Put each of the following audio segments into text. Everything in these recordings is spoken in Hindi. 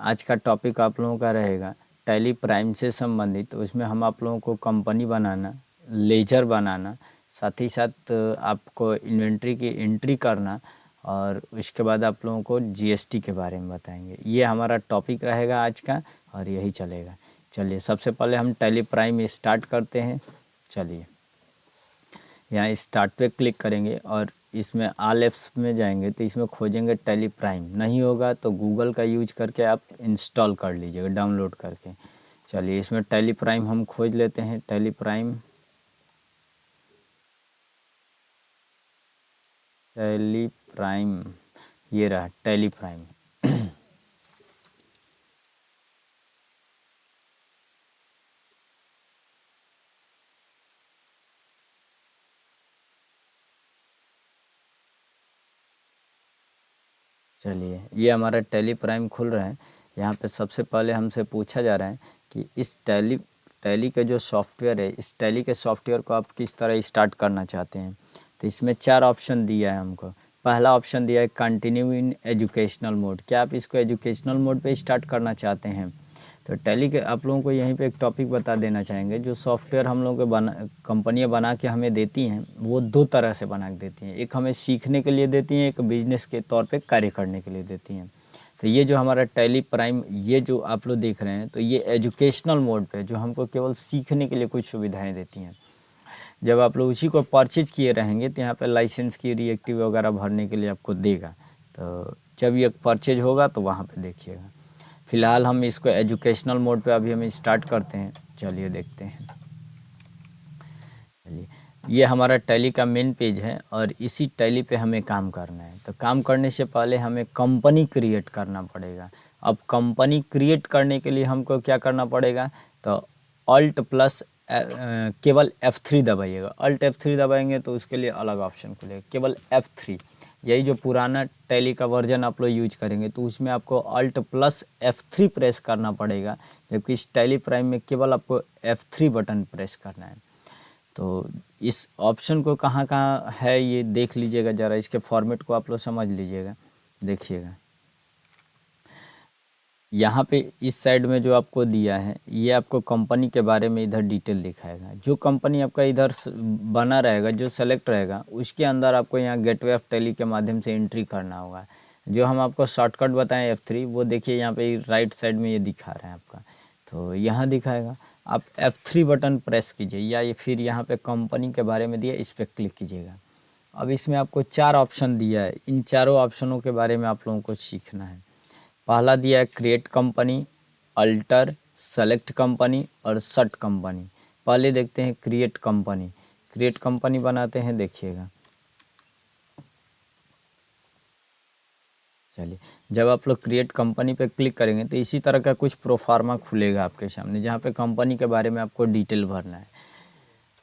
आज का टॉपिक आप लोगों का रहेगा टैली प्राइम से संबंधित। उसमें हम आप लोगों को कंपनी बनाना, लेजर बनाना, साथ ही साथ आपको इन्वेंट्री की एंट्री करना और उसके बाद आप लोगों को जीएसटी के बारे में बताएंगे। ये हमारा टॉपिक रहेगा आज का और यही चलेगा। चलिए सबसे पहले हम टैली प्राइम स्टार्ट करते हैं। चलिए यहाँ स्टार्ट पे क्लिक करेंगे और इसमें ऑल एप्स में जाएंगे तो इसमें खोजेंगे टैली प्राइम। नहीं होगा तो गूगल का यूज करके आप इंस्टॉल कर लीजिएगा, डाउनलोड करके। चलिए इसमें टैली प्राइम हम खोज लेते हैं। टैली प्राइम, टैली प्राइम, ये रहा टैली प्राइम। चलिए ये हमारा टैली प्राइम खुल रहा है। यहाँ पे सबसे पहले हमसे पूछा जा रहा है कि इस टैली के जो सॉफ्टवेयर है, इस टैली के सॉफ्टवेयर को आप किस तरह स्टार्ट करना चाहते हैं। तो इसमें 4 ऑप्शन दिया है हमको। पहला ऑप्शन दिया है कंटिन्यू इन एजुकेशनल मोड। क्या आप इसको एजुकेशनल मोड पे स्टार्ट करना चाहते हैं? तो टैली के आप लोगों को यहीं पे एक टॉपिक बता देना चाहेंगे। जो सॉफ्टवेयर हम लोगों के कंपनियाँ बना के हमें देती हैं वो 2 तरह से बना के देती हैं। एक हमें सीखने के लिए देती हैं, एक बिजनेस के तौर पे कार्य करने के लिए देती हैं। तो ये जो हमारा टैली प्राइम, ये जो आप लोग देख रहे हैं, तो ये एजुकेशनल मोड पे जो हमको केवल सीखने के लिए कुछ सुविधाएँ देती हैं। जब आप लोग उसी को परचेज किए रहेंगे तो यहाँ पे लाइसेंस की रिएक्टिव वगैरह भरने के लिए आपको देगा। तो जब ये परचेज होगा तो वहाँ पे देखिएगा। फ़िलहाल हम इसको एजुकेशनल मोड पे अभी हम स्टार्ट करते हैं। चलिए देखते हैं। चलिए ये हमारा टैली का मेन पेज है और इसी टैली पे हमें काम करना है। तो काम करने से पहले हमें कंपनी क्रिएट करना पड़ेगा। अब कंपनी क्रिएट करने के लिए हमको क्या करना पड़ेगा? तो अल्ट प्लस केवल F3 दबाइएगा। अल्ट F3 दबाएंगे तो उसके लिए अलग ऑप्शन खुलेगा, केवल F3। यही जो पुराना टैली का वर्जन आप लोग यूज करेंगे तो उसमें आपको अल्ट प्लस F3 प्रेस करना पड़ेगा, जबकि इस टैली प्राइम में केवल आपको F3 बटन प्रेस करना है। तो इस ऑप्शन को कहाँ कहाँ है ये देख लीजिएगा ज़रा, इसके फॉर्मेट को आप लोग समझ लीजिएगा। देखिएगा यहाँ पे इस साइड में जो आपको दिया है ये आपको कंपनी के बारे में इधर डिटेल दिखाएगा। जो कंपनी आपका इधर बना रहेगा, जो सेलेक्ट रहेगा, उसके अंदर आपको यहाँ गेटवे ऑफ टैली के माध्यम से एंट्री करना होगा। जो हम आपको शॉर्टकट बताएं F3, वो देखिए यहाँ पे राइट साइड में ये दिखा रहा है आपका। तो यहाँ दिखाएगा, आप F3 बटन प्रेस कीजिए या ये फिर यहाँ पे कंपनी के बारे में दिया, इस पर क्लिक कीजिएगा। अब इसमें आपको 4 ऑप्शन दिया है। इन चारों ऑप्शनों के बारे में आप लोगों को सीखना है। पहला दिया है create company, alter, select company और शट कंपनी। पहले देखते हैं क्रिएट कंपनी। क्रिएट कंपनी बनाते हैं, देखिएगा। चलिए जब आप लोग क्रिएट कंपनी पे क्लिक करेंगे तो इसी तरह का कुछ प्रोफार्मा खुलेगा आपके सामने, जहाँ पे कंपनी के बारे में आपको डिटेल भरना है।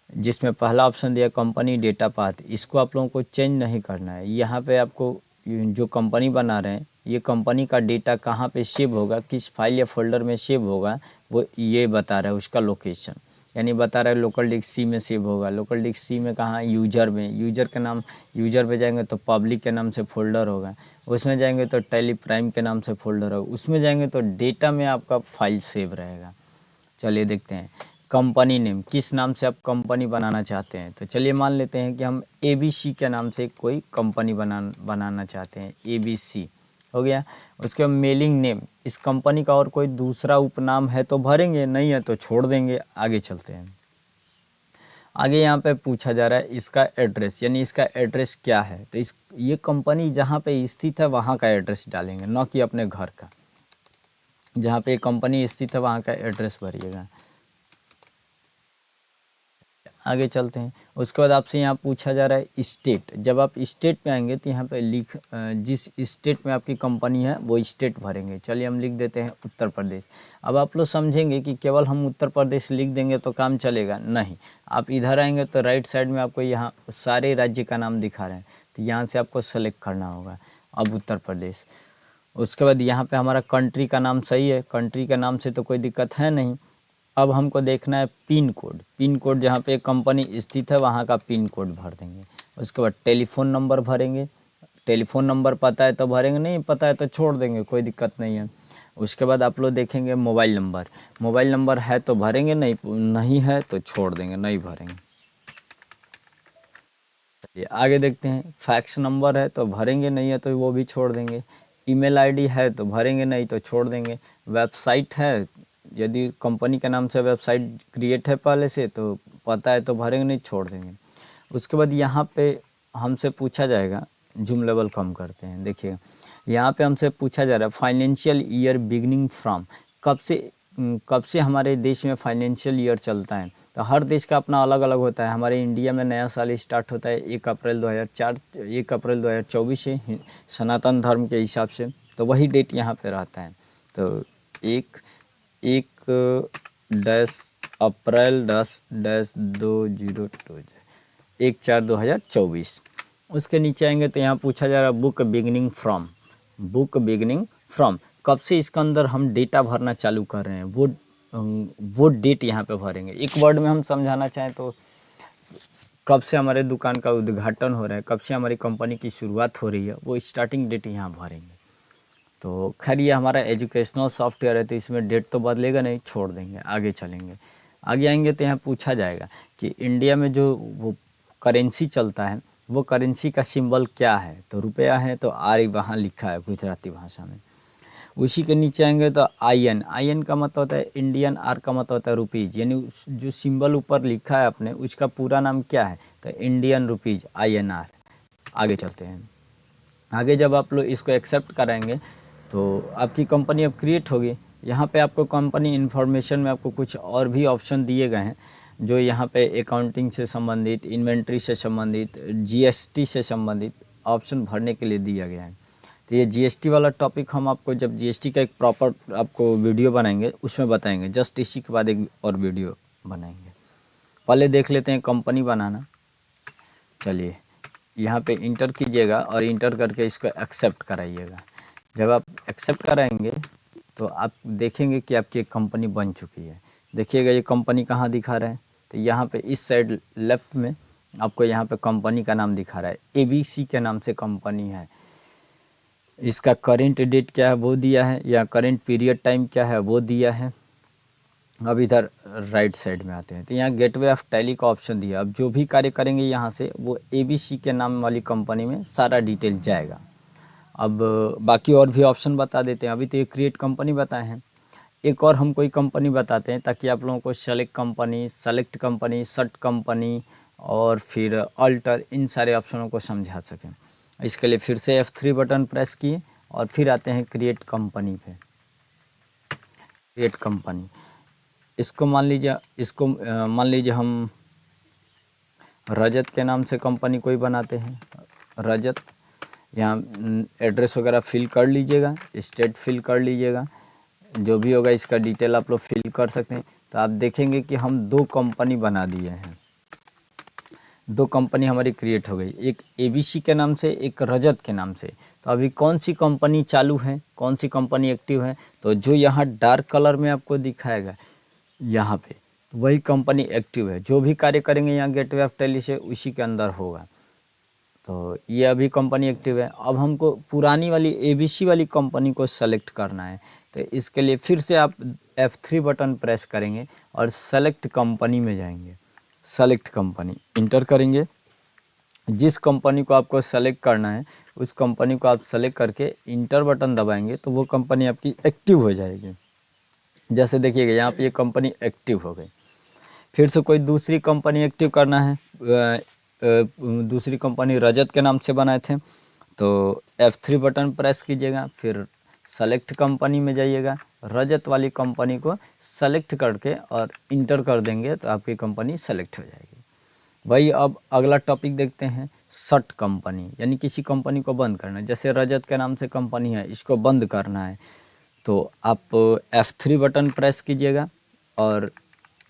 जिसमें पहला ऑप्शन दिया कंपनी डेटा पाथ, इसको आप लोगों को चेंज नहीं करना है। यहाँ पे आपको जो कंपनी बना रहे हैं ये कंपनी का डेटा कहाँ पे सेव होगा, किस फाइल या फोल्डर में सेव होगा, वो ये बता रहा है। उसका लोकेशन यानी बता रहा है लोकल डिस्क सी में सेव होगा। लोकल डिस्क सी में कहाँ? यूजर में। यूजर के नाम, यूजर पे जाएंगे तो पब्लिक के नाम से फोल्डर होगा। उसमें जाएंगे तो टैली प्राइम के नाम से फोल्डर होगा। उसमें जाएंगे तो डेटा में आपका फाइल सेव रहेगा। चलिए देखते हैं कंपनी नेम, किस नाम से आप कंपनी बनाना चाहते हैं। तो चलिए मान लेते हैं कि हम ABC के नाम से कोई कंपनी बनाना चाहते हैं। ABC हो गया। उसके बाद मेलिंग नेम, इस कंपनी का और कोई दूसरा उपनाम है तो भरेंगे, नहीं है तो छोड़ देंगे। आगे चलते हैं। आगे यहाँ पे पूछा जा रहा है इसका एड्रेस, यानी इसका एड्रेस क्या है। तो ये कंपनी जहाँ पे स्थित है वहाँ का एड्रेस डालेंगे, न कि अपने घर का। जहाँ पे कंपनी स्थित है वहाँ का एड्रेस भरिएगा। आगे चलते हैं। उसके बाद आपसे यहाँ पूछा जा रहा है स्टेट। जब आप स्टेट पे आएंगे तो यहाँ पे जिस स्टेट में आपकी कंपनी है वो स्टेट भरेंगे। चलिए हम लिख देते हैं उत्तर प्रदेश। अब आप लोग समझेंगे कि केवल हम उत्तर प्रदेश लिख देंगे तो काम चलेगा, नहीं। आप इधर आएंगे तो राइट साइड में आपको यहाँ सारे राज्य का नाम दिखा रहे हैं, तो यहाँ से आपको सेलेक्ट करना होगा। अब उत्तर प्रदेश। उसके बाद यहाँ पे हमारा कंट्री का नाम सही है, कंट्री के नाम से तो कोई दिक्कत है नहीं। अब हमको देखना है पिन कोड। पिन कोड जहाँ पे कंपनी स्थित है वहाँ का पिन कोड भर देंगे। उसके बाद टेलीफोन नंबर भरेंगे। टेलीफोन नंबर पता है तो भरेंगे, नहीं पता है तो छोड़ देंगे, कोई दिक्कत नहीं है। उसके बाद आप लोग देखेंगे मोबाइल नंबर है तो भरेंगे, नहीं है तो छोड़ देंगे, नहीं भरेंगे। चलिए आगे देखते हैं। फैक्स नंबर है तो भरेंगे, नहीं है तो वो भी छोड़ देंगे। ईमेल आईडी है तो भरेंगे, नहीं तो छोड़ देंगे। वेबसाइट है, यदि कंपनी के नाम से वेबसाइट क्रिएट है पहले से तो पता है तो भरेंगे, नहीं छोड़ देंगे। उसके बाद यहाँ पे हमसे पूछा जाएगा, जूम लेवल कम करते हैं, देखिएगा यहाँ पे हमसे पूछा जा रहा है फाइनेंशियल ईयर बिगनिंग फ्रॉम, कब से हमारे देश में फाइनेंशियल ईयर चलता है। तो हर देश का अपना अलग अलग होता है। हमारे इंडिया में नया साल स्टार्ट होता है 1 अप्रैल 2024 से सनातन धर्म के हिसाब से, तो वही डेट यहाँ पे रहता है। तो 1-10-अप्रैल-2020 1/4/2024। उसके नीचे आएंगे तो यहाँ पूछा जा रहा है बुक बिगनिंग फ्रॉम, कब से इसके अंदर हम डेटा भरना चालू कर रहे हैं, वो डेट यहाँ पे भरेंगे। एक वर्ड में हम समझाना चाहें तो कब से हमारे दुकान का उद्घाटन हो रहा है, कब से हमारी कंपनी की शुरुआत हो रही है, वो स्टार्टिंग डेट यहाँ भरेंगे। तो खैर ये हमारा एजुकेशनल सॉफ्टवेयर है तो इसमें डेट तो बदलेगा नहीं, छोड़ देंगे, आगे चलेंगे। आगे आएंगे तो यहाँ पूछा जाएगा कि इंडिया में जो वो करेंसी चलता है वो करेंसी का सिंबल क्या है। तो रुपया है तो आर वहाँ लिखा है गुजराती भाषा में। उसी के नीचे आएंगे तो आई एन का मतलब होता है इंडियन, आर का मतलब होता है रुपीज़, यानी जो सिंबल ऊपर लिखा है अपने उसका पूरा नाम क्या है, तो इंडियन रुपीज़ INR। आगे चलते हैं। आगे जब आप लोग इसको एक्सेप्ट कराएंगे तो आपकी कंपनी अब क्रिएट होगी। यहाँ पे आपको कंपनी इन्फॉर्मेशन में आपको कुछ और भी ऑप्शन दिए गए हैं, जो यहाँ पे अकाउंटिंग से संबंधित, इन्वेंट्री से संबंधित, GST से संबंधित ऑप्शन भरने के लिए दिया गया है। तो ये GST वाला टॉपिक हम आपको जब GST का एक प्रॉपर आपको वीडियो बनाएंगे उसमें बताएंगे, जस्ट इसी के बाद एक और वीडियो बनाएंगे। पहले देख लेते हैं कंपनी बनाना। चलिए यहाँ पे इंटर कीजिएगा और इंटर करके इसको एक्सेप्ट कराइएगा। जब आप एक्सेप्ट कराएंगे तो आप देखेंगे कि आपकी एक कंपनी बन चुकी है। देखिएगा ये कंपनी कहाँ दिखा रहा है, तो यहाँ पे इस साइड लेफ्ट में आपको यहाँ पे कंपनी का नाम दिखा रहा है, ABC के नाम से कंपनी है। इसका करेंट डेट क्या है वो दिया है, या करेंट पीरियड टाइम क्या है वो दिया है। अब इधर राइट साइड में आते हैं तो यहाँ गेटवे ऑफ टैली का ऑप्शन दिया। अब जो भी कार्य करेंगे यहाँ से वो ABC के नाम वाली कंपनी में सारा डिटेल जाएगा। अब बाकी और भी ऑप्शन बता देते हैं। अभी तो ये क्रिएट कंपनी बताए हैं, एक और हम कोई कंपनी बताते हैं ताकि आप लोगों को सेलेक्ट कंपनी, शर्ट कंपनी और फिर अल्टर, इन सारे ऑप्शनों को समझा सकें। इसके लिए फिर से F3 बटन प्रेस किए और फिर आते हैं क्रिएट कंपनी पे। क्रिएट कंपनी, इसको मान लीजिए हम रजत के नाम से कंपनी कोई बनाते हैं, रजत। यहाँ एड्रेस वगैरह फिल कर लीजिएगा, स्टेट फिल कर लीजिएगा, जो भी होगा इसका डिटेल आप लोग फिल कर सकते हैं। तो आप देखेंगे कि हम 2 कंपनी बना दिए हैं, 2 कंपनी हमारी क्रिएट हो गई, एक ABC के नाम से, एक रजत के नाम से। तो अभी कौन सी कंपनी चालू है, कौन सी कंपनी एक्टिव है, तो जो यहाँ डार्क कलर में आपको दिखाएगा यहाँ पे, तो वही कंपनी एक्टिव है। जो भी कार्य करेंगे यहाँ गेटवे ऑफ टैली से उसी के अंदर होगा। तो ये अभी कंपनी एक्टिव है। अब हमको पुरानी वाली ABC वाली कंपनी को सेलेक्ट करना है, तो इसके लिए फिर से आप F3 बटन प्रेस करेंगे और सेलेक्ट कंपनी में जाएंगे। सेलेक्ट कंपनी इंटर करेंगे, जिस कंपनी को आपको सेलेक्ट करना है उस कंपनी को आप सेलेक्ट करके इंटर बटन दबाएंगे तो वो कंपनी आपकी एक्टिव हो जाएगी। जैसे देखिएगा यहाँ पे ये कंपनी एक्टिव हो गई। फिर से कोई दूसरी कंपनी एक्टिव करना है, दूसरी कंपनी रजत के नाम से बनाए थे, तो F3 बटन प्रेस कीजिएगा, फिर सेलेक्ट कंपनी में जाइएगा, रजत वाली कंपनी को सेलेक्ट करके और इंटर कर देंगे तो आपकी कंपनी सेलेक्ट हो जाएगी। वही अब अगला टॉपिक देखते हैं, शट कंपनी, यानी किसी कंपनी को बंद करना है। जैसे रजत के नाम से कंपनी है, इसको बंद करना है तो आप F3 बटन प्रेस कीजिएगा और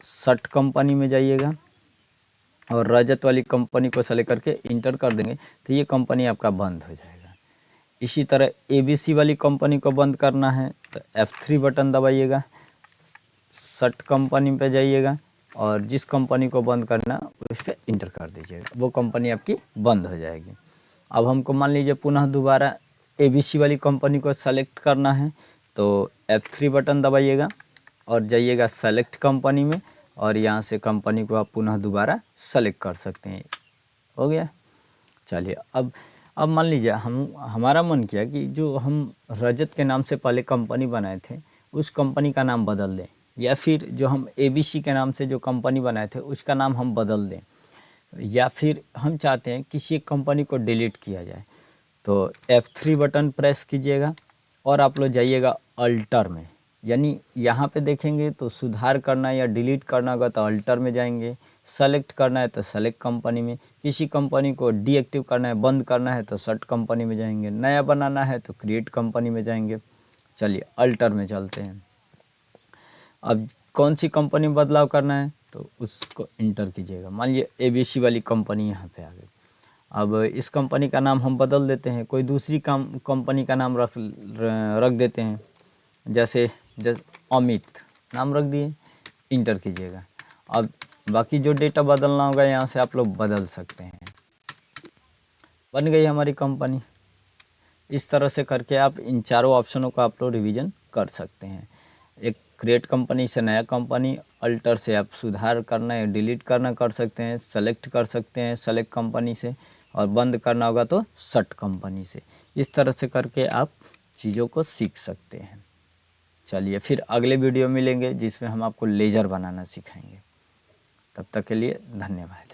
शट कंपनी में जाइएगा और रजत वाली कंपनी को सेलेक्ट करके इंटर कर देंगे तो ये कंपनी आपका बंद हो जाएगा। इसी तरह ABC वाली कंपनी को बंद करना है तो F3 बटन दबाइएगा, शट कंपनी पे जाइएगा और जिस कंपनी को बंद करना उस पर इंटर कर दीजिएगा, वो कंपनी आपकी बंद हो जाएगी। अब हमको मान लीजिए पुनः दोबारा ABC वाली कंपनी को सेलेक्ट करना है तो F3 बटन दबाइएगा और जाइएगा सेलेक्ट कंपनी में, और यहाँ से कंपनी को आप पुनः दोबारा सेलेक्ट कर सकते हैं। हो गया। चलिए अब मान लीजिए हमारा मन किया कि जो हम रजत के नाम से पहले कंपनी बनाए थे उस कंपनी का नाम बदल दें, या फिर जो हम ABC के नाम से जो कंपनी बनाए थे उसका नाम हम बदल दें, या फिर हम चाहते हैं किसी एक कंपनी को डिलीट किया जाए। तो F3 बटन प्रेस कीजिएगा और आप लोग जाइएगा अल्टर में, यानी यहाँ पे देखेंगे तो सुधार करना या डिलीट करना होगा तो अल्टर में जाएंगे, सेलेक्ट करना है तो सेलेक्ट कंपनी में, किसी कंपनी को डीएक्टिव करना है बंद करना है तो शट कंपनी में जाएंगे, नया बनाना है तो क्रिएट कंपनी में जाएंगे। चलिए अल्टर में चलते हैं। अब कौन सी कंपनी में बदलाव करना है तो उसको इंटर कीजिएगा। मान लीजिए ABC वाली कंपनी यहाँ पे आ गई। अब इस कंपनी का नाम हम बदल देते हैं, कोई दूसरी कंपनी का नाम रख देते हैं, जैसे अमित नाम रख दिए, इंटर कीजिएगा। अब बाकी जो डेटा बदलना होगा यहाँ से आप लोग बदल सकते हैं। बन गई हमारी कंपनी। इस तरह से करके आप इन चारों ऑप्शनों का आप लोग रिवीजन कर सकते हैं। एक क्रिएट कंपनी से नया कंपनी, अल्टर से आप सुधार करना या डिलीट करना कर सकते हैं, सेलेक्ट कर सकते हैं सेलेक्ट कंपनी से, और बंद करना होगा तो शट कंपनी से। इस तरह से करके आप चीज़ों को सीख सकते हैं। चलिए फिर अगले वीडियो मिलेंगे जिसमें हम आपको लेजर बनाना सिखाएंगे। तब तक के लिए धन्यवाद।